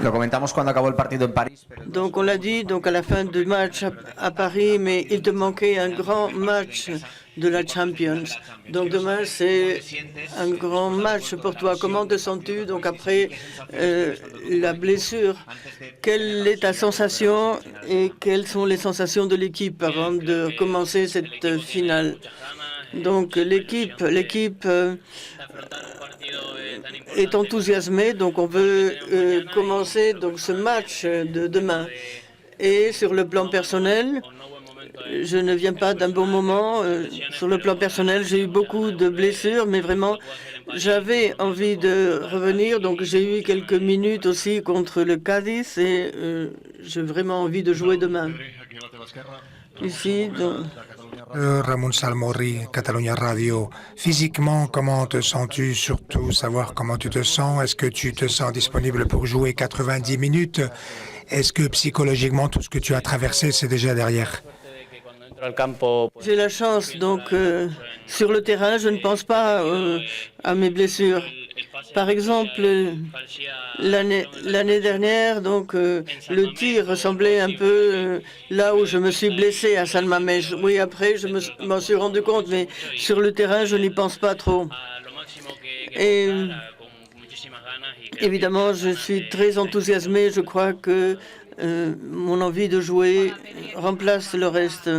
Lo comentamos cuando acabó el partido en París. Donc on l'a dit donc à la fin du match à Paris, mais il te manquait un grand match de la Champions. Donc demain c'est un grand match pour toi. Comment te sens-tu donc après la blessure? Quelle est ta sensation et quelles sont les sensations de l'équipe avant de commencer cette finale? Donc l'équipe est enthousiasmée, donc on veut commencer donc ce match de demain. Et sur le plan personnel, je ne viens pas d'un bon moment. Sur le plan personnel, j'ai eu beaucoup de blessures, mais vraiment, j'avais envie de revenir. Donc j'ai eu quelques minutes aussi contre le Cadiz et j'ai vraiment envie de jouer demain. Ici, donc... Ramon Salmorri, Catalunya Radio. Physiquement, comment te sens-tu? Surtout savoir comment tu te sens. Est-ce que tu te sens disponible pour jouer 90 minutes? Est-ce que psychologiquement, tout ce que tu as traversé, c'est déjà derrière? J'ai la chance, donc sur le terrain, je ne pense pas à mes blessures. Par exemple, l'année dernière, donc le tir ressemblait un peu là où je me suis blessé à San Mamés. Oui, après, je m'en suis rendu compte, mais sur le terrain, je n'y pense pas trop. Et évidemment, je suis très enthousiasmé. Je crois que mon envie de jouer remplace le reste.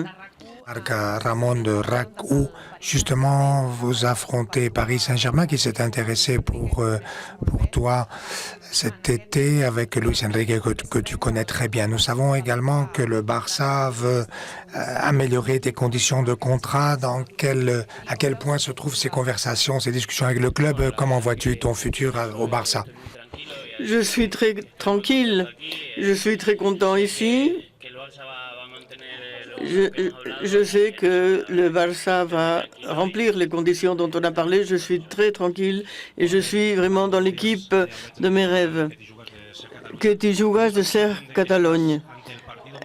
Ramon de RAC, où justement vous affrontez Paris Saint-Germain qui s'est intéressé pour toi cet été avec Luis Enrique que tu connais très bien. Nous savons également que le Barça veut améliorer tes conditions de contrat. À quel point se trouvent ces conversations, ces discussions avec le club? Comment vois-tu ton futur au Barça? Je suis très tranquille. Je suis très content ici. Je sais que le Barça va remplir les conditions dont on a parlé. Je suis très tranquille et je suis vraiment dans l'équipe de mes rêves. Que tu joues de Ser Catalogne.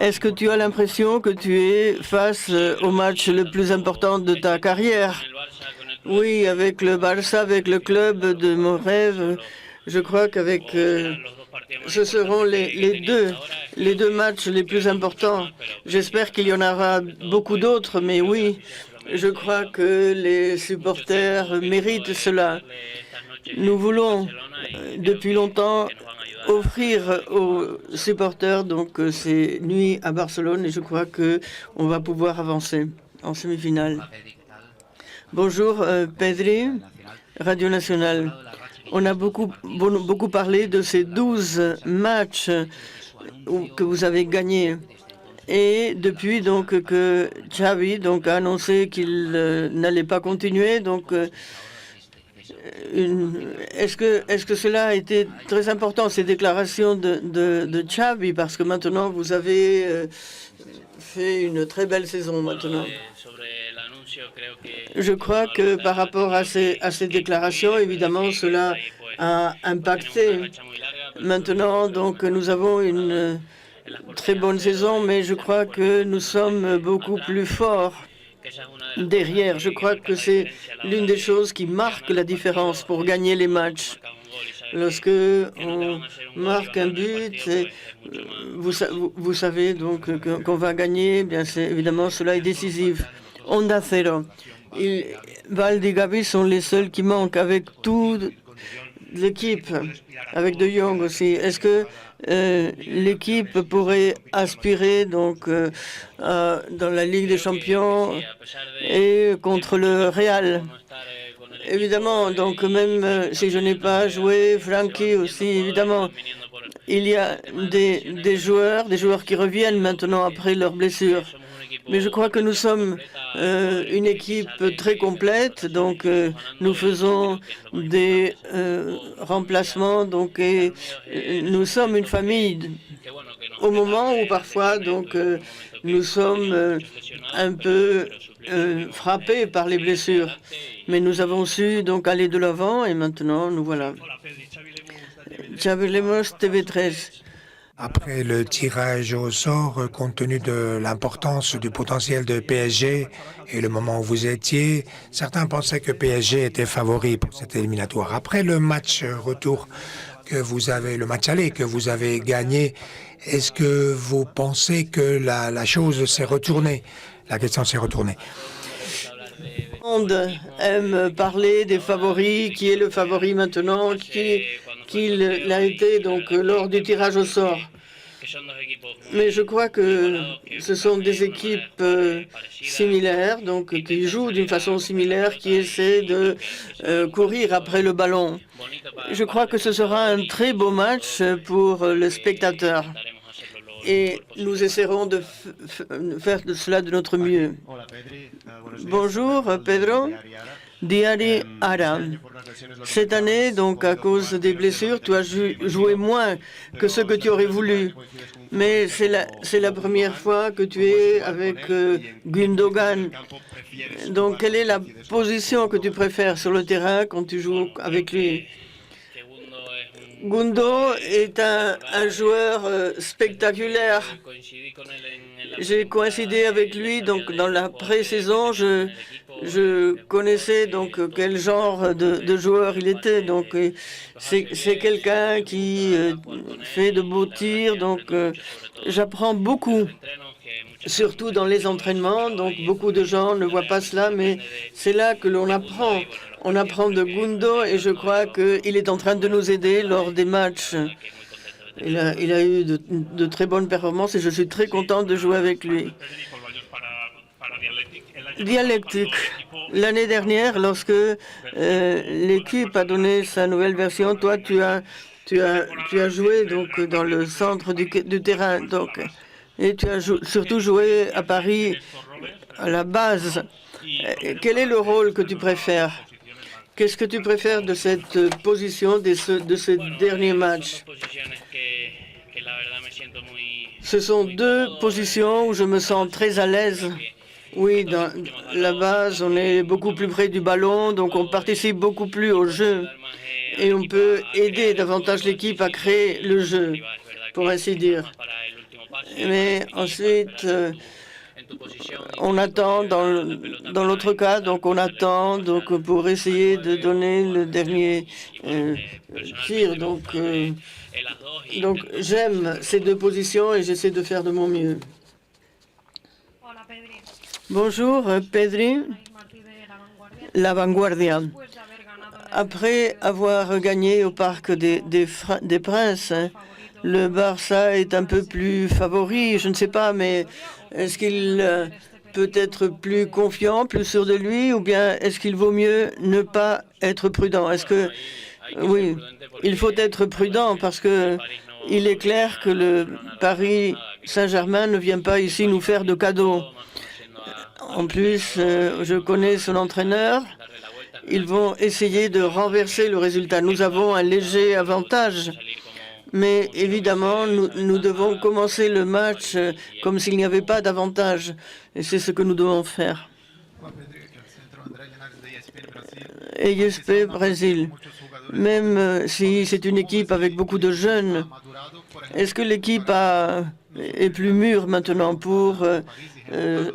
Est-ce que tu as l'impression que tu es face au match le plus important de ta carrière? Oui, avec le Barça, avec le club de mon rêve, je crois qu'avec ce seront les deux matchs les plus importants. J'espère qu'il y en aura beaucoup d'autres, mais oui, je crois que les supporters méritent cela. Nous voulons depuis longtemps offrir aux supporters donc ces nuits à Barcelone et je crois que on va pouvoir avancer en semi-finale. Bonjour Pedri, Radio Nationale. On a beaucoup parlé de ces 12 matchs que vous avez gagnés. Et depuis donc que Xavi donc, a annoncé qu'il n'allait pas continuer, donc est-ce que cela a été très important, ces déclarations de Xavi, parce que maintenant vous avez fait une très belle saison maintenant. Je crois que par rapport à ces déclarations, évidemment, cela a impacté. Maintenant, donc, nous avons une très bonne saison, mais je crois que nous sommes beaucoup plus forts derrière. Je crois que c'est l'une des choses qui marque la différence pour gagner les matchs. Lorsque on marque un but, vous savez donc qu'on va gagner, bien évidemment, cela est décisif. Onda Cero. Valde et Gavi sont les seuls qui manquent avec toute l'équipe, avec De Jong aussi. Est-ce que l'équipe pourrait aspirer donc dans la Ligue des Champions et contre le Real? Évidemment, donc même si je n'ai pas joué, Frankie aussi, évidemment, il y a des joueurs qui reviennent maintenant après leur blessure. Mais je crois que nous sommes une équipe très complète, donc nous faisons des remplacements, donc et nous sommes une famille. Au moment où parfois donc nous sommes un peu frappés par les blessures, mais nous avons su donc aller de l'avant et maintenant nous voilà. Xavi Lemos, TV13. Après le tirage au sort, compte tenu de l'importance du potentiel de PSG et le moment où vous étiez, certains pensaient que PSG était favori pour cette éliminatoire. Après le match retour que vous avez le match aller, que vous avez gagné. Est-ce que vous pensez que la chose s'est retournée? La question s'est retournée. Tout le monde aime parler des favoris, qui est le favori maintenant, qui l'a été donc lors du tirage au sort. Mais je crois que ce sont des équipes similaires, donc qui jouent d'une façon similaire, qui essaient de courir après le ballon. Je crois que ce sera un très beau match pour le spectateur. Et nous essaierons de faire de cela de notre mieux. Bonjour, Pedro. Diari Ara. Cette année, donc à cause des blessures, tu as joué moins que ce que tu aurais voulu. Mais c'est la première fois que tu es avec Gundogan. Donc, quelle est la position que tu préfères sur le terrain quand tu joues avec lui? Gundo est un joueur spectaculaire. J'ai coïncidé avec lui donc dans la pré-saison. Je connaissais donc quel genre de joueur il était. Donc c'est quelqu'un qui fait de beaux tirs. Donc j'apprends beaucoup, surtout dans les entraînements. Donc beaucoup de gens ne voient pas cela, mais c'est là que l'on apprend. On apprend de Gundo et je crois qu'il est en train de nous aider lors des matchs. Il a eu de très bonnes performances et je suis très content de jouer avec lui. Dialectique. L'année dernière, lorsque l'équipe a donné sa nouvelle version, toi, tu as joué donc dans le centre du terrain, donc, et tu as surtout joué à Paris à la base. Quel est le rôle que tu préfères? Qu'est-ce que tu préfères de cette position, de ce dernier match? Ce sont deux positions où je me sens très à l'aise. Oui, dans la base, on est beaucoup plus près du ballon, donc on participe beaucoup plus au jeu. Et on peut aider davantage l'équipe à créer le jeu, pour ainsi dire. Mais ensuite, on attend dans l'autre cas, donc on attend donc pour essayer de donner le dernier tir. Donc j'aime ces deux positions et j'essaie de faire de mon mieux. Bonjour, Pedri, La Vanguardia. Après avoir gagné au Parc des Princes, le Barça est un peu plus favori, je ne sais pas, mais est-ce qu'il peut être plus confiant, plus sûr de lui, ou bien est-ce qu'il vaut mieux ne pas être prudent? Oui, il faut être prudent parce que il est clair que le Paris Saint-Germain ne vient pas ici nous faire de cadeaux. En plus, je connais son entraîneur. Ils vont essayer de renverser le résultat. Nous avons un léger avantage. Mais évidemment, nous devons commencer le match comme s'il n'y avait pas d'avantage. Et c'est ce que nous devons faire. ESP Brésil. Même si c'est une équipe avec beaucoup de jeunes, est-ce que l'équipe est plus mûre maintenant pour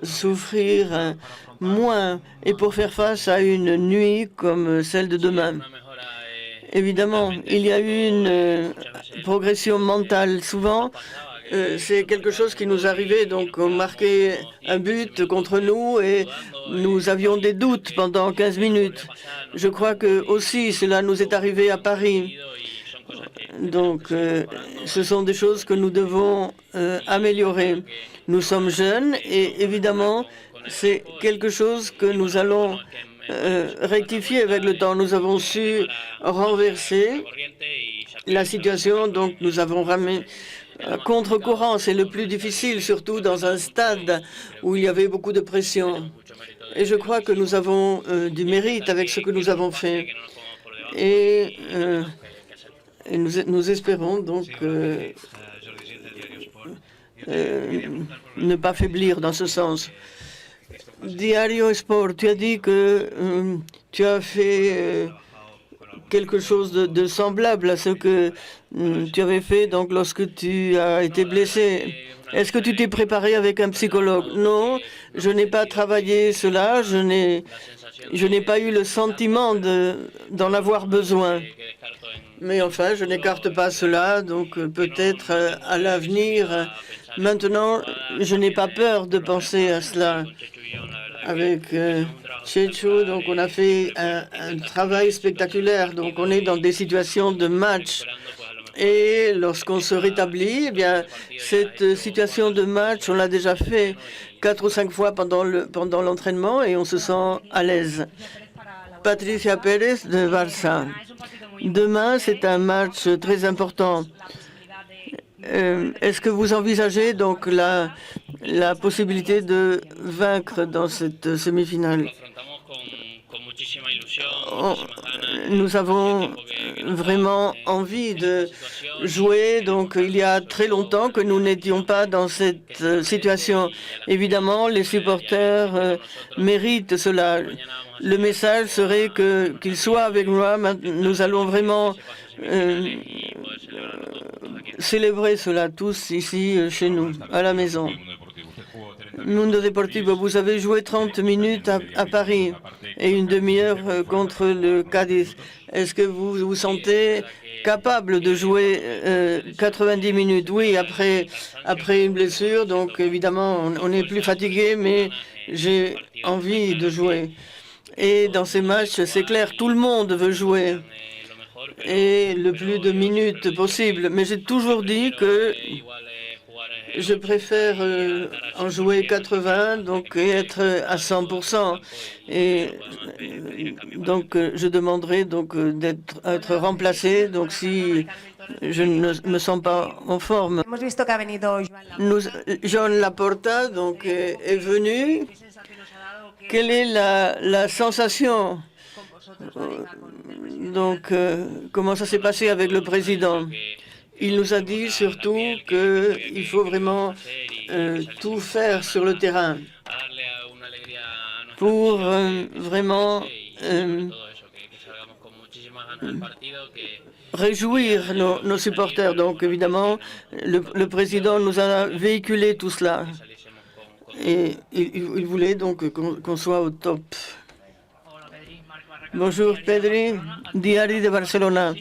souffrir moins et pour faire face à une nuit comme celle de demain? Évidemment, il y a eu une progression mentale. Souvent, c'est quelque chose qui nous arrivait. Donc, on marquait un but contre nous et nous avions des doutes pendant 15 minutes. Je crois que aussi cela nous est arrivé à Paris. Donc, ce sont des choses que nous devons améliorer. Nous sommes jeunes et évidemment, c'est quelque chose que nous allons rectifier avec le temps. Nous avons su renverser la situation, donc nous avons ramené contre-courant. C'est le plus difficile, surtout dans un stade où il y avait beaucoup de pression. Et je crois que nous avons du mérite avec ce que nous avons fait. Et nous espérons donc ne pas faiblir dans ce sens. Diario Sport, tu as dit que tu as fait quelque chose de semblable à ce que tu avais fait donc lorsque tu as été blessé. Est-ce que tu t'es préparé avec un psychologue? Non, je n'ai pas travaillé cela. je n'ai pas eu le sentiment d'en avoir besoin. Mais enfin, je n'écarte pas cela, donc peut-être à l'avenir. Maintenant, je n'ai pas peur de penser à cela. Avec Chechu, donc on a fait un travail spectaculaire. Donc on est dans des situations de match. Et lorsqu'on se rétablit, eh bien, cette situation de match, on l'a déjà fait 4 ou 5 fois pendant l'entraînement et on se sent à l'aise. Patricia Pérez de Barça. Demain, c'est un match très important. Est-ce que vous envisagez donc la possibilité de vaincre dans cette semi-finale? Nous avons vraiment envie de jouer. Donc, il y a très longtemps que nous n'étions pas dans cette situation. Évidemment, les supporters méritent cela. Le message serait qu'ils soient avec moi. Nous allons vraiment célébrer cela tous ici chez nous, à la maison. Mundo Deportivo, vous avez joué 30 minutes à Paris et une demi-heure contre le Cadiz. Est-ce que vous vous sentez capable de jouer 90 minutes? Oui, après une blessure, donc évidemment on est plus fatigué, mais j'ai envie de jouer. Et dans ces matchs, c'est clair, tout le monde veut jouer et le plus de minutes possible. Mais j'ai toujours dit que je préfère en jouer 80, donc et être à 100%. Et donc je demanderai donc d'être remplacé. Donc si je ne me sens pas en forme. Joan Laporta donc est venu. Quelle est la sensation? Donc comment ça s'est passé avec le président? Il nous a dit surtout qu'il faut vraiment tout faire sur le terrain pour vraiment réjouir nos supporters. Donc évidemment, le président nous a véhiculé tout cela et il voulait donc qu'on soit au top. Bonjour Pedri, Diari de Barcelona.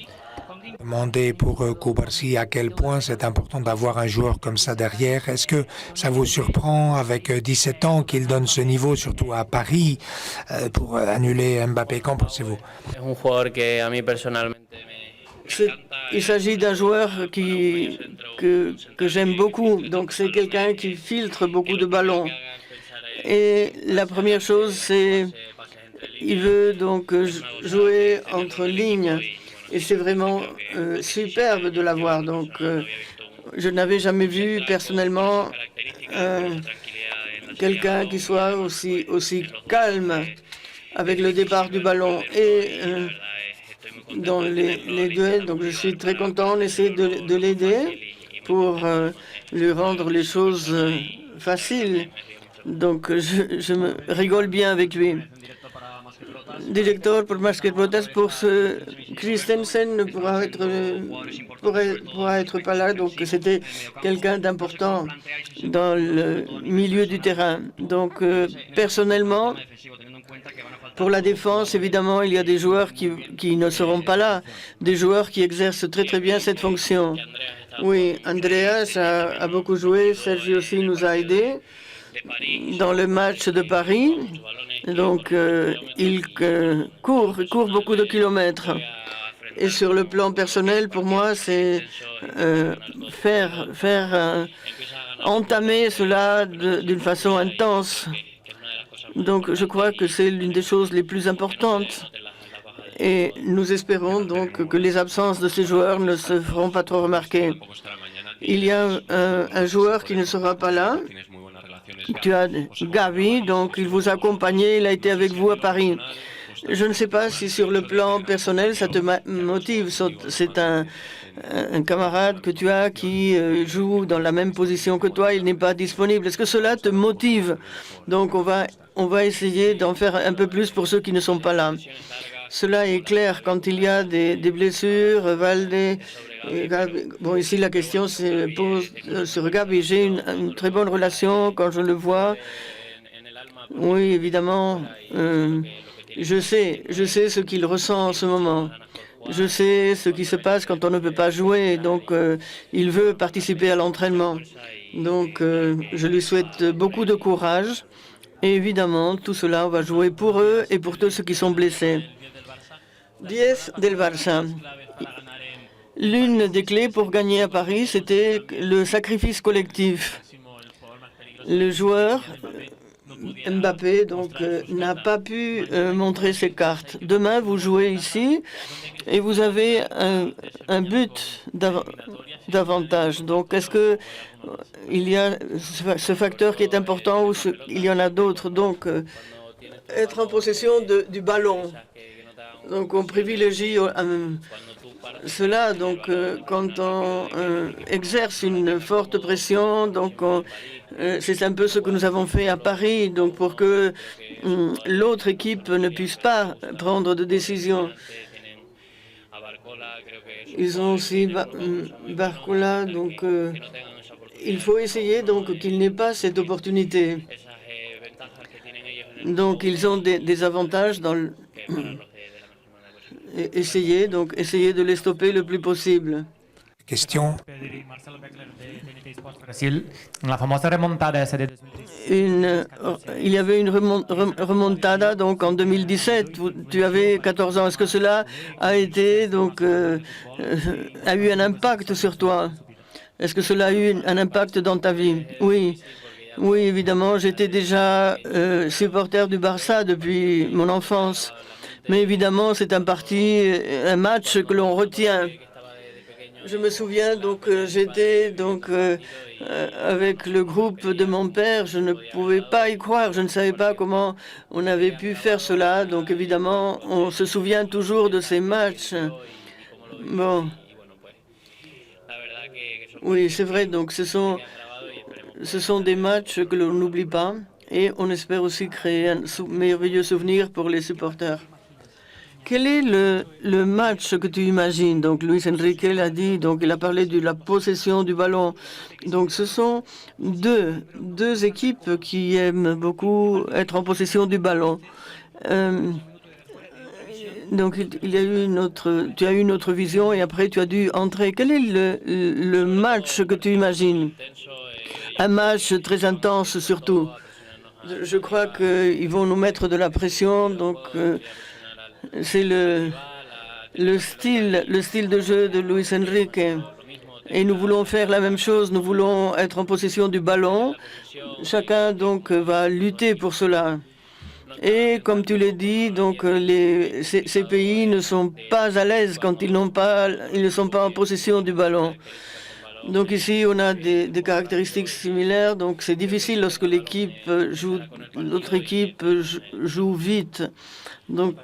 Demander pour Cubarsí à quel point c'est important d'avoir un joueur comme ça derrière. Est-ce que ça vous surprend avec 17 ans qu'il donne ce niveau, surtout à Paris, pour annuler Mbappé? Qu'en pensez-vous? Il s'agit d'un joueur que j'aime beaucoup. Donc c'est quelqu'un qui filtre beaucoup de ballons. Et la première chose, c'est il veut donc jouer entre lignes. Et c'est vraiment superbe de l'avoir. Donc, je n'avais jamais vu personnellement quelqu'un qui soit aussi calme avec le départ du ballon et dans les duels. Donc, je suis très content. On essaie de l'aider pour lui rendre les choses faciles. Donc, je me rigole bien avec lui. Directeur pour Masquerbotas, pour ce Christensen ne pourra être pas là, donc c'était quelqu'un d'important dans le milieu du terrain. Donc personnellement, pour la défense, évidemment, il y a des joueurs qui ne seront pas là, des joueurs qui exercent très très bien cette fonction. Oui, Andreas a beaucoup joué, Sergio aussi nous a aidés dans le match de Paris. Donc, il court beaucoup de kilomètres. Et sur le plan personnel, pour moi, c'est entamer cela d'une façon intense. Donc, je crois que c'est l'une des choses les plus importantes. Et nous espérons donc que les absences de ces joueurs ne se feront pas trop remarquer. Il y a un joueur qui ne sera pas là. Tu as Gavi, donc il vous a accompagné, il a été avec vous à Paris. Je ne sais pas si sur le plan personnel ça te motive. C'est un camarade que tu as qui joue dans la même position que toi, il n'est pas disponible. Est-ce que cela te motive? Donc on va essayer d'en faire un peu plus pour ceux qui ne sont pas là. Cela est clair quand il y a des blessures, Valde. Bon, ici, la question se pose sur Gavi. J'ai une très bonne relation quand je le vois. Oui, évidemment, Je sais ce qu'il ressent en ce moment. Je sais ce qui se passe quand on ne peut pas jouer. Donc, il veut participer à l'entraînement. Donc, je lui souhaite beaucoup de courage. Et évidemment, tout cela, on va jouer pour eux et pour tous ceux qui sont blessés. 10 del Barça. L'une des clés pour gagner à Paris, c'était le sacrifice collectif. Le joueur Mbappé n'a pas pu montrer ses cartes. Demain, vous jouez ici et vous avez un but d'avantage. Donc, est-ce que il y a ce facteur qui est important ou il y en a d'autres? Donc, être en possession du ballon. Donc, on privilégie cela. Donc, quand on exerce une forte pression, donc c'est un peu ce que nous avons fait à Paris. Donc, pour que l'autre équipe ne puisse pas prendre de décision. Ils ont aussi Barcola. Donc, il faut essayer donc qu'il n'ait pas cette opportunité. Donc, ils ont des avantages dans le essayer de les stopper le plus possible. Question. Il y avait une remontada donc en 2017. Tu avais 14 ans. Est-ce que cela a été a eu un impact sur toi? Est-ce que cela a eu un impact dans ta vie? Oui. Oui, évidemment. J'étais déjà supporter du Barça depuis mon enfance. Mais évidemment, c'est un match que l'on retient. Je me souviens, j'étais avec le groupe de mon père. Je ne pouvais pas y croire. Je ne savais pas comment on avait pu faire cela. Donc, évidemment, on se souvient toujours de ces matchs. Bon. Oui, c'est vrai. Donc, ce sont des matchs que l'on n'oublie pas. Et on espère aussi créer un merveilleux souvenir pour les supporters. Quel est le match que tu imagines? Donc, Luis Enrique l'a dit, donc il a parlé de la possession du ballon. Donc, ce sont deux équipes qui aiment beaucoup être en possession du ballon. Donc, il y a eu tu as eu une autre vision et après tu as dû entrer. Quel est le match que tu imagines? Un match très intense surtout. Je crois qu'ils vont nous mettre de la pression, donc c'est le style de jeu de Luis Enrique. Et nous voulons faire la même chose, nous voulons être en possession du ballon. Chacun donc va lutter pour cela. Et comme tu l'as dit, donc ces pays ne sont pas à l'aise quand ils ne sont pas en possession du ballon. Donc ici, on a des caractéristiques similaires. Donc c'est difficile lorsque l'autre équipe joue vite. Donc